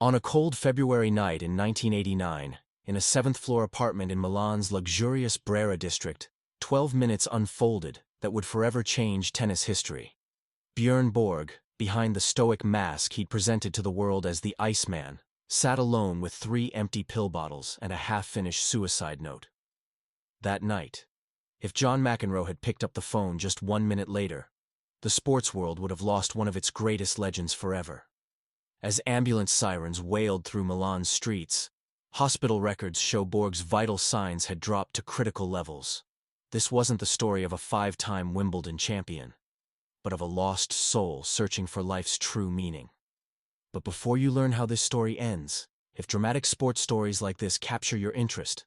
On a cold February night in 1989, in a seventh-floor apartment in Milan's luxurious Brera district, 12 minutes unfolded that would forever change tennis history. Bjorn Borg, behind the stoic mask he'd presented to the world as the Iceman, sat alone with 3 empty pill bottles and a half-finished suicide note. That night, if John McEnroe had picked up the phone just 1 minute later, the sports world would have lost one of its greatest legends forever. As ambulance sirens wailed through Milan's streets, hospital records show Borg's vital signs had dropped to critical levels. This wasn't the story of a 5-time Wimbledon champion, but of a lost soul searching for life's true meaning. But before you learn how this story ends, if dramatic sports stories like this capture your interest,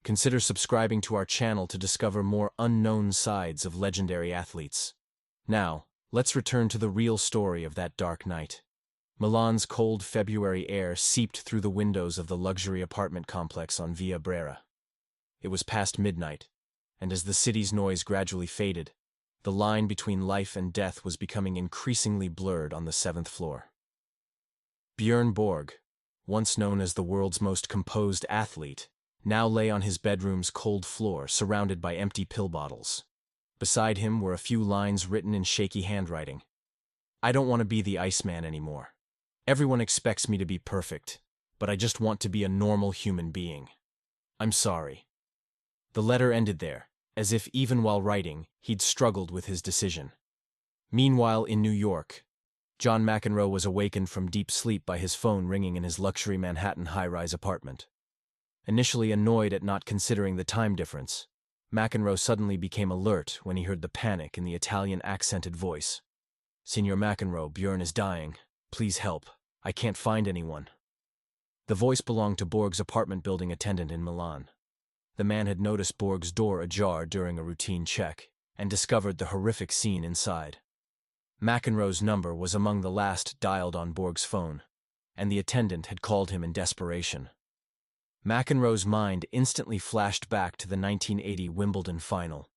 consider subscribing to our channel to discover more unknown sides of legendary athletes. Now, let's return to the real story of that dark night. Milan's cold February air seeped through the windows of the luxury apartment complex on Via Brera. It was past midnight, and as the city's noise gradually faded, the line between life and death was becoming increasingly blurred on the 7th floor. Bjorn Borg, once known as the world's most composed athlete, now lay on his bedroom's cold floor surrounded by empty pill bottles. Beside him were a few lines written in shaky handwriting. "I don't want to be the Iceman anymore. Everyone expects me to be perfect, but I just want to be a normal human being. I'm sorry." The letter ended there, as if even while writing, he'd struggled with his decision. Meanwhile, in New York, John McEnroe was awakened from deep sleep by his phone ringing in his luxury Manhattan high-rise apartment. Initially annoyed at not considering the time difference, McEnroe suddenly became alert when he heard the panic in the Italian-accented voice. "Signor McEnroe, Bjorn is dying. Please help. I can't find anyone." The voice belonged to Borg's apartment building attendant in Milan. The man had noticed Borg's door ajar during a routine check and discovered the horrific scene inside. McEnroe's number was among the last dialed on Borg's phone, and the attendant had called him in desperation. McEnroe's mind instantly flashed back to the 1980 Wimbledon final.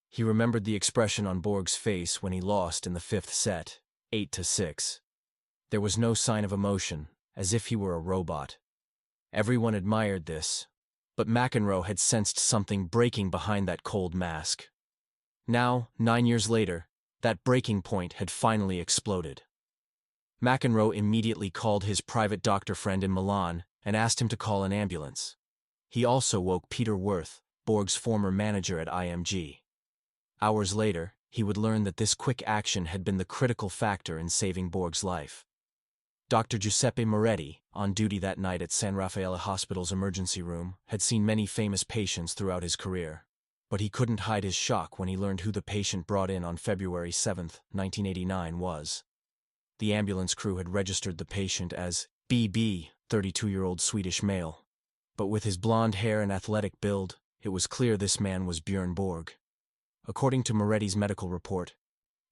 He remembered the expression on Borg's face when he lost in the 5th set, 8-6. There was no sign of emotion, as if he were a robot. Everyone admired this, but McEnroe had sensed something breaking behind that cold mask. Now, 9 years later, that breaking point had finally exploded. McEnroe immediately called his private doctor friend in Milan and asked him to call an ambulance. He also woke Peter Worth, Borg's former manager at IMG. Hours later, he would learn that this quick action had been the critical factor in saving Borg's life. Dr. Giuseppe Moretti, on duty that night at San Raffaele Hospital's emergency room, had seen many famous patients throughout his career, but he couldn't hide his shock when he learned who the patient brought in on February 7, 1989 was. The ambulance crew had registered the patient as BB, 32-year-old Swedish male. But with his blonde hair and athletic build, it was clear this man was Bjorn Borg. According to Moretti's medical report,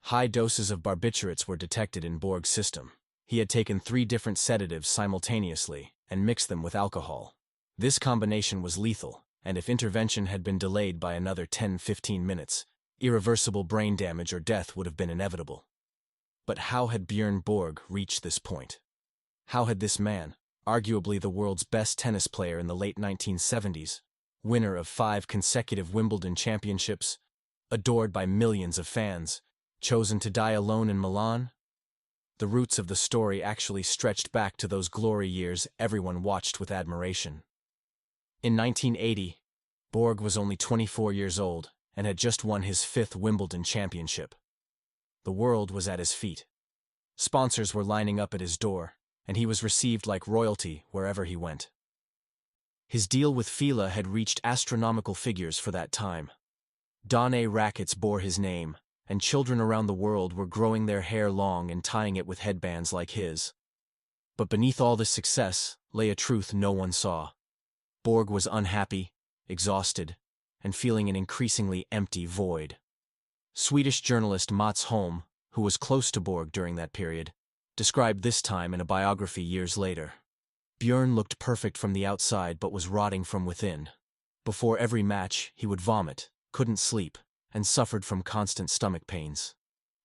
high doses of barbiturates were detected in Borg's system. He had taken 3 different sedatives simultaneously and mixed them with alcohol. This combination was lethal, and if intervention had been delayed by another 10-15 minutes, irreversible brain damage or death would have been inevitable. But how had Bjorn Borg reached this point? How had this man, arguably the world's best tennis player in the late 1970s, winner of 5 consecutive Wimbledon championships, adored by millions of fans, chosen to die alone in Milan? The roots of the story actually stretched back to those glory years everyone watched with admiration. In 1980, Borg was only 24 years old and had just won his 5th Wimbledon championship. The world was at his feet. Sponsors were lining up at his door, and he was received like royalty wherever he went. His deal with FILA had reached astronomical figures for that time. Donnay rackets bore his name, and children around the world were growing their hair long and tying it with headbands like his. But beneath all this success lay a truth no one saw. Borg was unhappy, exhausted, and feeling an increasingly empty void. Swedish journalist Mats Holm, who was close to Borg during that period, described this time in a biography years later. Bjorn looked perfect from the outside but was rotting from within. Before every match, he would vomit, couldn't sleep, and suffered from constant stomach pains.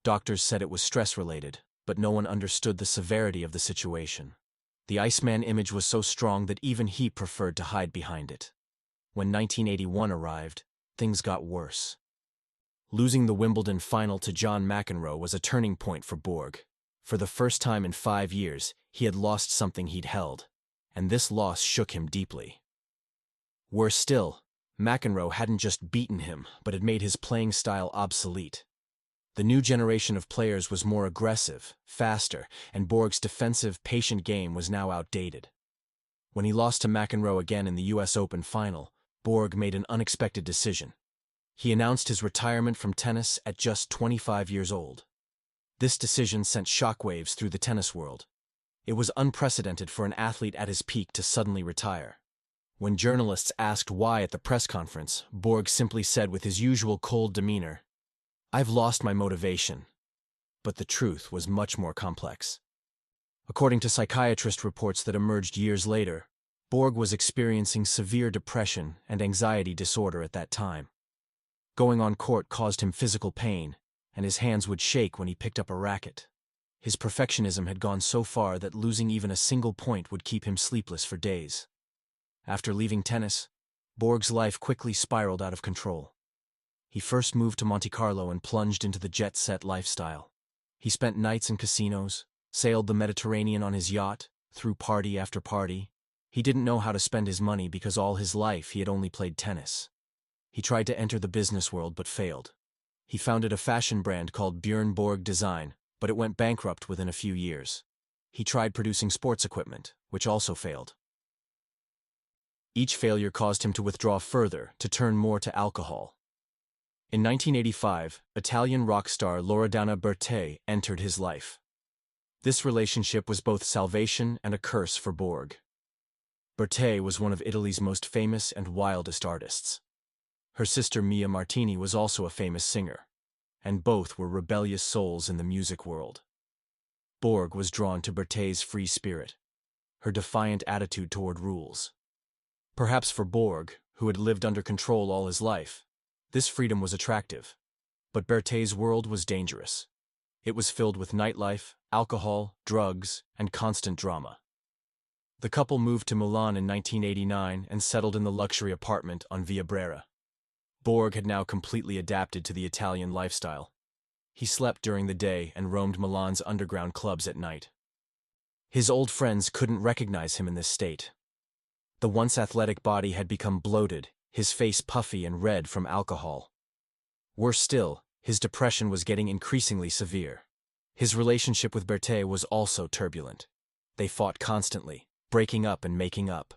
Doctors said it was stress-related, but no one understood the severity of the situation. The Iceman image was so strong that even he preferred to hide behind it. When 1981 arrived, things got worse. Losing the Wimbledon final to John McEnroe was a turning point for Borg. For the first time in 5 years, he had lost something he'd held, and this loss shook him deeply. Worse still, McEnroe hadn't just beaten him, but had made his playing style obsolete. The new generation of players was more aggressive, faster, and Borg's defensive, patient game was now outdated. When he lost to McEnroe again in the US Open final, Borg made an unexpected decision. He announced his retirement from tennis at just 25 years old. This decision sent shockwaves through the tennis world. It was unprecedented for an athlete at his peak to suddenly retire. When journalists asked why at the press conference, Borg simply said with his usual cold demeanor, "I've lost my motivation." But the truth was much more complex. According to psychiatrist reports that emerged years later, Borg was experiencing severe depression and anxiety disorder at that time. Going on court caused him physical pain, and his hands would shake when he picked up a racket. His perfectionism had gone so far that losing even a single point would keep him sleepless for days. After leaving tennis, Borg's life quickly spiraled out of control. He first moved to Monte Carlo and plunged into the jet-set lifestyle. He spent nights in casinos, sailed the Mediterranean on his yacht, threw party after party. He didn't know how to spend his money because all his life he had only played tennis. He tried to enter the business world but failed. He founded a fashion brand called Bjorn Borg Design, but it went bankrupt within a few years. He tried producing sports equipment, which also failed. Each failure caused him to withdraw further, to turn more to alcohol. In 1985, Italian rock star Loredana Bertè entered his life. This relationship was both salvation and a curse for Borg. Bertè was one of Italy's most famous and wildest artists. Her sister Mia Martini was also a famous singer, and both were rebellious souls in the music world. Borg was drawn to Bertè's free spirit, her defiant attitude toward rules. Perhaps for Borg, who had lived under control all his life, this freedom was attractive. But Bertè's world was dangerous. It was filled with nightlife, alcohol, drugs, and constant drama. The couple moved to Milan in 1989 and settled in the luxury apartment on Via Brera. Borg had now completely adapted to the Italian lifestyle. He slept during the day and roamed Milan's underground clubs at night. His old friends couldn't recognize him in this state. The once athletic body had become bloated, his face puffy and red from alcohol. Worse still, his depression was getting increasingly severe. His relationship with Bertè was also turbulent. They fought constantly, breaking up and making up.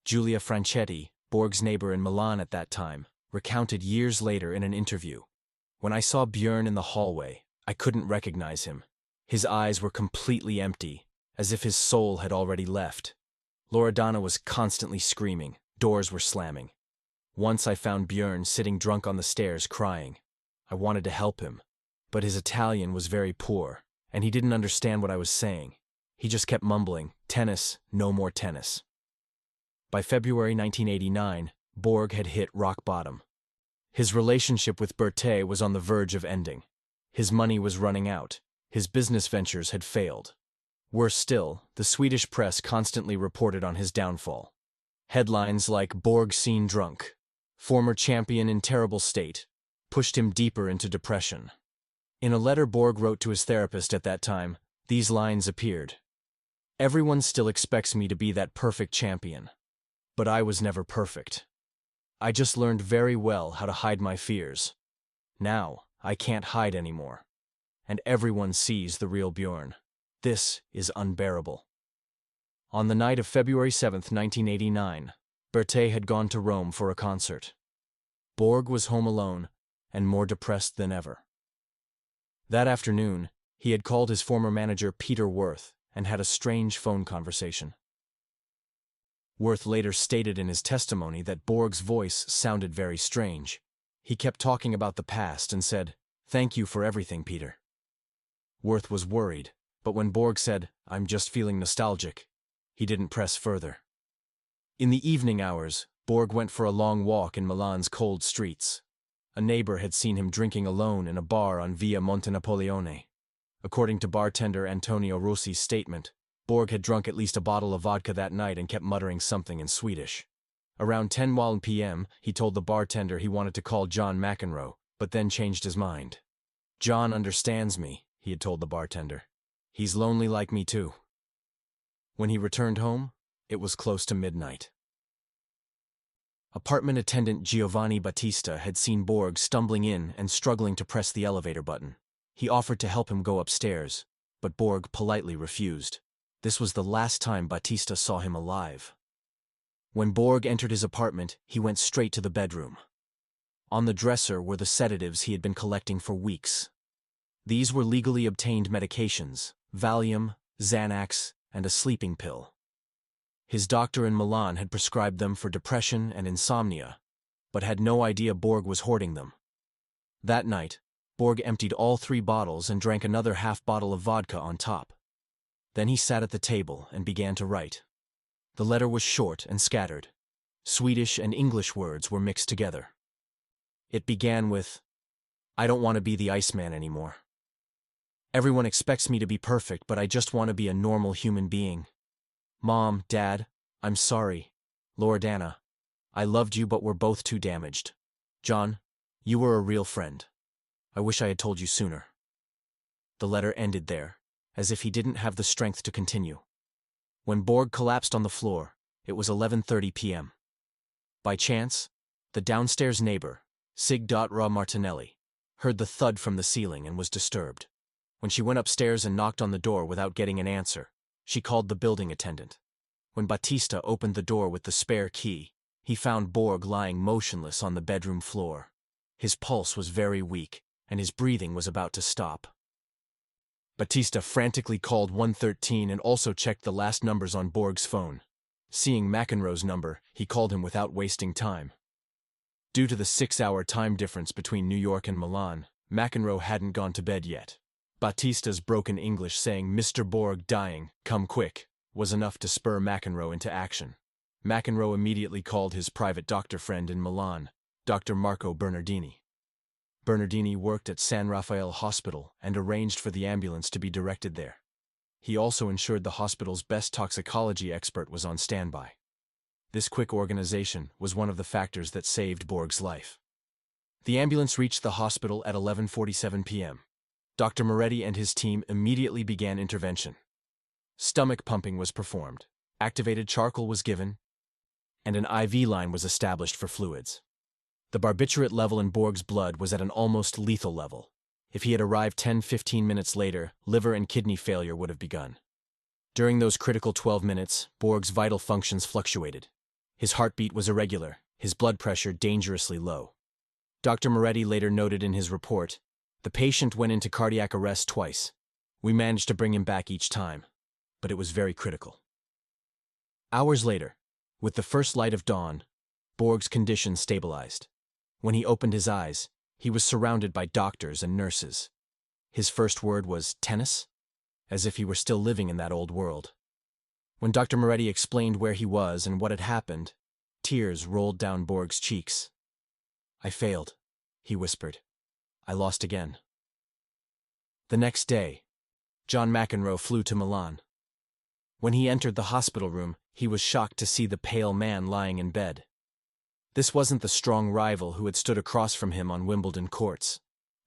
Giulia Franchetti, Borg's neighbor in Milan at that time, recounted years later in an interview, "When I saw Bjorn in the hallway, I couldn't recognize him. His eyes were completely empty, as if his soul had already left. Loredana was constantly screaming, doors were slamming. Once I found Bjorn sitting drunk on the stairs crying. I wanted to help him, but his Italian was very poor, and he didn't understand what I was saying. He just kept mumbling, 'Tennis, no more tennis.'" By February 1989, Borg had hit rock bottom. His relationship with Bertè was on the verge of ending. His money was running out. His business ventures had failed. Worse still, the Swedish press constantly reported on his downfall. Headlines like "Borg seen drunk," "Former champion in terrible state," pushed him deeper into depression. In a letter Borg wrote to his therapist at that time, these lines appeared. "Everyone still expects me to be that perfect champion. But I was never perfect. I just learned very well how to hide my fears. Now, I can't hide anymore. And everyone sees the real Bjorn. This is unbearable." On the night of February 7, 1989, Bertè had gone to Rome for a concert. Borg was home alone and more depressed than ever. That afternoon, he had called his former manager Peter Worth and had a strange phone conversation. Worth later stated in his testimony that Borg's voice sounded very strange. He kept talking about the past and said, "Thank you for everything, Peter." Worth was worried, but when Borg said, "I'm just feeling nostalgic," he didn't press further. In the evening hours, Borg went for a long walk in Milan's cold streets. A neighbor had seen him drinking alone in a bar on Via Monte Napoleone. According to bartender Antonio Rossi's statement, Borg had drunk at least a bottle of vodka that night and kept muttering something in Swedish. Around 10 p.m., he told the bartender he wanted to call John McEnroe, but then changed his mind. "John understands me," he had told the bartender. "He's lonely like me too." When he returned home, it was close to midnight. Apartment attendant Giovanni Battista had seen Borg stumbling in and struggling to press the elevator button. He offered to help him go upstairs, but Borg politely refused. This was the last time Battista saw him alive. When Borg entered his apartment, he went straight to the bedroom. On the dresser were the sedatives he had been collecting for weeks. These were legally obtained medications: Valium, Xanax, and a sleeping pill. His doctor in Milan had prescribed them for depression and insomnia, but had no idea Borg was hoarding them. That night, Borg emptied all 3 bottles and drank another half bottle of vodka on top. Then he sat at the table and began to write. The letter was short and scattered. Swedish and English words were mixed together. It began with, "I don't want to be the Iceman anymore. Everyone expects me to be perfect, but I just want to be a normal human being. Mom, Dad, I'm sorry. Loredana, I loved you, but we're both too damaged. John, you were a real friend. I wish I had told you sooner." The letter ended there, as if he didn't have the strength to continue. When Borg collapsed on the floor, it was 11:30 p.m. By chance, the downstairs neighbor, Sigdra Martinelli, heard the thud from the ceiling and was disturbed. When she went upstairs and knocked on the door without getting an answer, she called the building attendant. When Battista opened the door with the spare key, he found Borg lying motionless on the bedroom floor. His pulse was very weak, and his breathing was about to stop. Battista frantically called 113 and also checked the last numbers on Borg's phone. Seeing McEnroe's number, he called him without wasting time. Due to the 6-hour time difference between New York and Milan, McEnroe hadn't gone to bed yet. Battista's broken English saying, "Mr. Borg dying, come quick," was enough to spur McEnroe into action. McEnroe immediately called his private doctor friend in Milan, Dr. Marco Bernardini. Bernardini worked at San Raffaele Hospital and arranged for the ambulance to be directed there. He also ensured the hospital's best toxicology expert was on standby. This quick organization was one of the factors that saved Borg's life. The ambulance reached the hospital at 11:47 p.m. Dr. Moretti and his team immediately began intervention. Stomach pumping was performed, activated charcoal was given, and an IV line was established for fluids. The barbiturate level in Borg's blood was at an almost lethal level. If he had arrived 10-15 minutes later, liver and kidney failure would have begun. During those critical 12 minutes, Borg's vital functions fluctuated. His heartbeat was irregular, his blood pressure dangerously low. Dr. Moretti later noted in his report, "The patient went into cardiac arrest twice. We managed to bring him back each time, but it was very critical." Hours later, with the first light of dawn, Borg's condition stabilized. When he opened his eyes, he was surrounded by doctors and nurses. His first word was tennis, as if he were still living in that old world. When Dr. Moretti explained where he was and what had happened, tears rolled down Borg's cheeks. "I failed," he whispered. "I lost again." The next day, John McEnroe flew to Milan. When he entered the hospital room, he was shocked to see the pale man lying in bed. This wasn't the strong rival who had stood across from him on Wimbledon courts.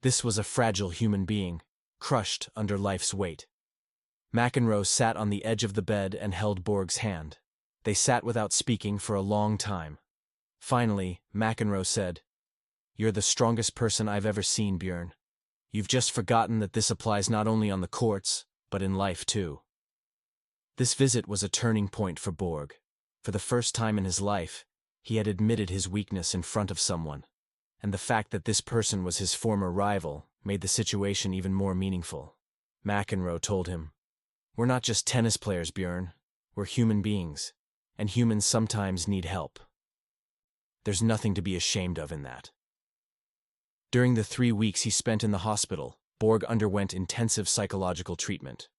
This was a fragile human being, crushed under life's weight. McEnroe sat on the edge of the bed and held Borg's hand. They sat without speaking for a long time. Finally, McEnroe said, "You're the strongest person I've ever seen, Bjorn. You've just forgotten that this applies not only on the courts, but in life too." This visit was a turning point for Borg. For the first time in his life, he had admitted his weakness in front of someone, and the fact that this person was his former rival made the situation even more meaningful. McEnroe told him, "We're not just tennis players, Bjorn. We're human beings, and humans sometimes need help. There's nothing to be ashamed of in that." During the 3 weeks he spent in the hospital, Borg underwent intensive psychological treatment.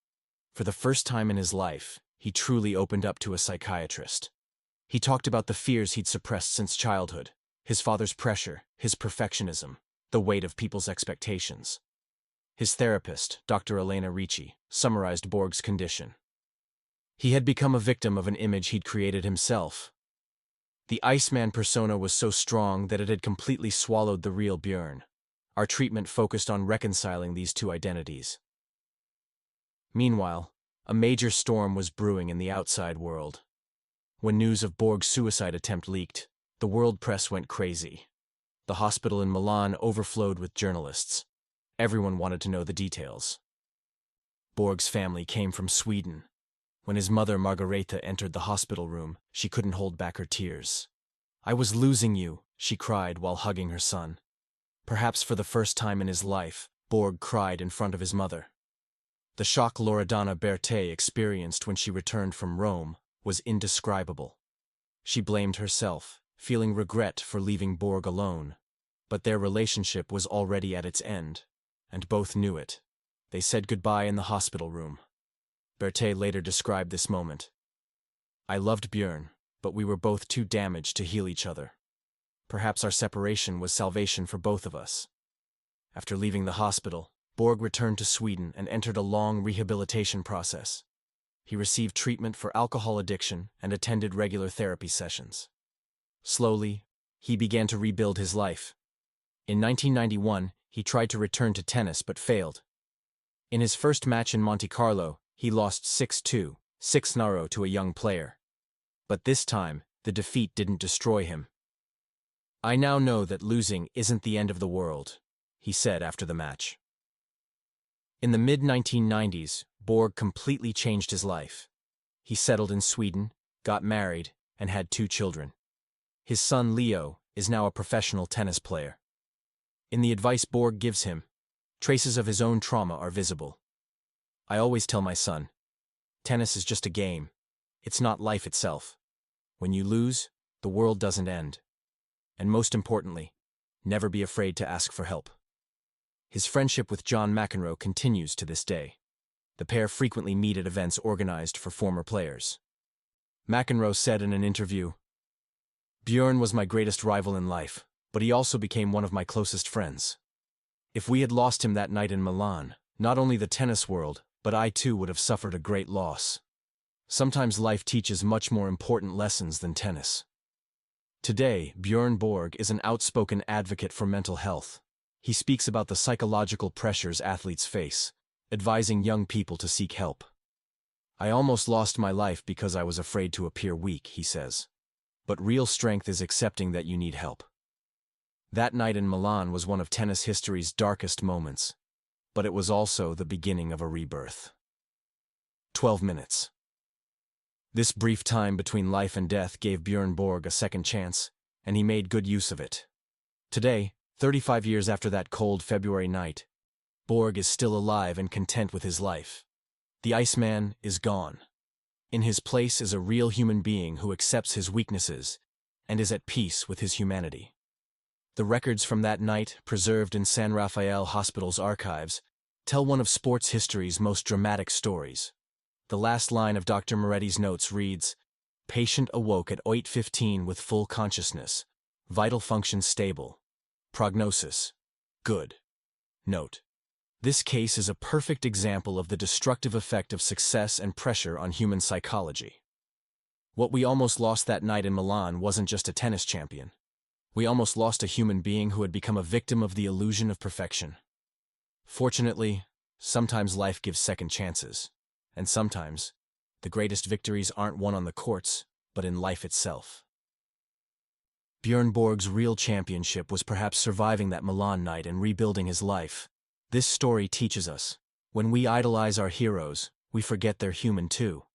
For the first time in his life, he truly opened up to a psychiatrist. He talked about the fears he'd suppressed since childhood, his father's pressure, his perfectionism, the weight of people's expectations. His therapist, Dr. Elena Ricci, summarized Borg's condition. He had become a victim of an image he'd created himself. The Iceman persona was so strong that it had completely swallowed the real Bjorn. Our treatment focused on reconciling these two identities. Meanwhile, a major storm was brewing in the outside world. When news of Borg's suicide attempt leaked, the world press went crazy. The hospital in Milan overflowed with journalists. Everyone wanted to know the details. Borg's family came from Sweden. When his mother Margareta entered the hospital room, she couldn't hold back her tears. "I was losing you," she cried while hugging her son. Perhaps for the first time in his life, Borg cried in front of his mother. The shock Loredana Berthet experienced when she returned from Rome was indescribable. She blamed herself, feeling regret for leaving Borg alone. But their relationship was already at its end, and both knew it. They said goodbye in the hospital room. Berthet later described this moment. "I loved Bjorn, but we were both too damaged to heal each other. Perhaps our separation was salvation for both of us." After leaving the hospital, Borg returned to Sweden and entered a long rehabilitation process. He received treatment for alcohol addiction and attended regular therapy sessions. Slowly, he began to rebuild his life. In 1991, he tried to return to tennis but failed. In his first match in Monte Carlo, he lost 6-2, 6-0 to a young player. But this time, the defeat didn't destroy him. "I now know that losing isn't the end of the world," he said after the match. In the mid-1990s, Borg completely changed his life. He settled in Sweden, got married, and had 2 children. His son Leo is now a professional tennis player. In the advice Borg gives him, traces of his own trauma are visible. "I always tell my son, tennis is just a game. It's not life itself. When you lose, the world doesn't end. And most importantly, never be afraid to ask for help." His friendship with John McEnroe continues to this day. The pair frequently meet at events organized for former players. McEnroe said in an interview, "Bjorn was my greatest rival in life, but he also became one of my closest friends. If we had lost him that night in Milan, not only the tennis world, but I too would have suffered a great loss." Sometimes life teaches much more important lessons than tennis. Today, Bjorn Borg is an outspoken advocate for mental health. He speaks about the psychological pressures athletes face, advising young people to seek help. "I almost lost my life because I was afraid to appear weak," he says. "But real strength is accepting that you need help." That night in Milan was one of tennis history's darkest moments, but it was also the beginning of a rebirth. 12 minutes. This brief time between life and death gave Bjorn Borg a second chance, and he made good use of it. Today, 35 years after that cold February night, Borg is still alive and content with his life. The Iceman is gone. In his place is a real human being who accepts his weaknesses and is at peace with his humanity. The records from that night, preserved in San Rafael Hospital's archives, tell one of sports history's most dramatic stories. The last line of Dr. Moretti's notes reads, "Patient awoke at 8:15 with full consciousness, vital functions stable. Prognosis, good." Note: this case is a perfect example of the destructive effect of success and pressure on human psychology. What we almost lost that night in Milan wasn't just a tennis champion. We almost lost a human being who had become a victim of the illusion of perfection. Fortunately, sometimes life gives second chances, and sometimes the greatest victories aren't won on the courts, but in life itself. Bjorn Borg's real championship was perhaps surviving that Milan night and rebuilding his life. This story teaches us, when we idolize our heroes, we forget they're human too.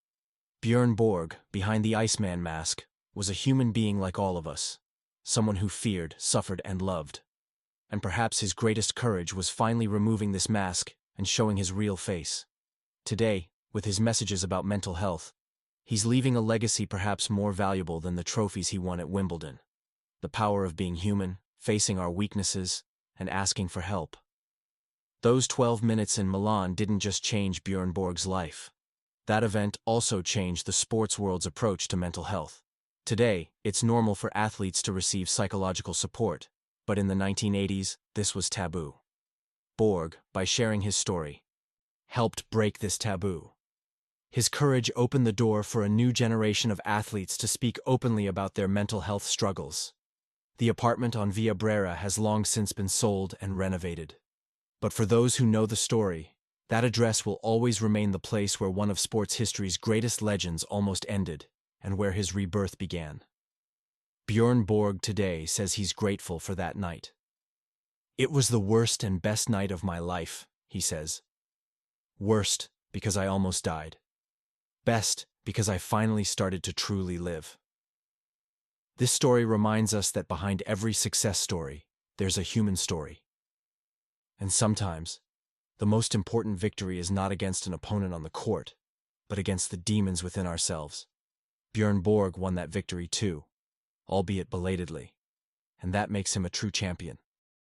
Bjorn Borg, behind the Iceman mask, was a human being like all of us, someone who feared, suffered, and loved. And perhaps his greatest courage was finally removing this mask and showing his real face. Today, with his messages about mental health, he's leaving a legacy perhaps more valuable than the trophies he won at Wimbledon. The power of being human, facing our weaknesses, and asking for help. Those 12 minutes in Milan didn't just change Bjorn Borg's life. That event also changed the sports world's approach to mental health. Today, it's normal for athletes to receive psychological support, but in the 1980s, this was taboo. Borg, by sharing his story, helped break this taboo. His courage opened the door for a new generation of athletes to speak openly about their mental health struggles. The apartment on Via Brera has long since been sold and renovated. But for those who know the story, that address will always remain the place where one of sports history's greatest legends almost ended, and where his rebirth began. Bjorn Borg today says he's grateful for that night. "It was the worst and best night of my life," he says. "Worst, because I almost died. Best, because I finally started to truly live." This story reminds us that behind every success story, there's a human story. And sometimes, the most important victory is not against an opponent on the court, but against the demons within ourselves. Bjorn Borg won that victory too, albeit belatedly, and that makes him a true champion.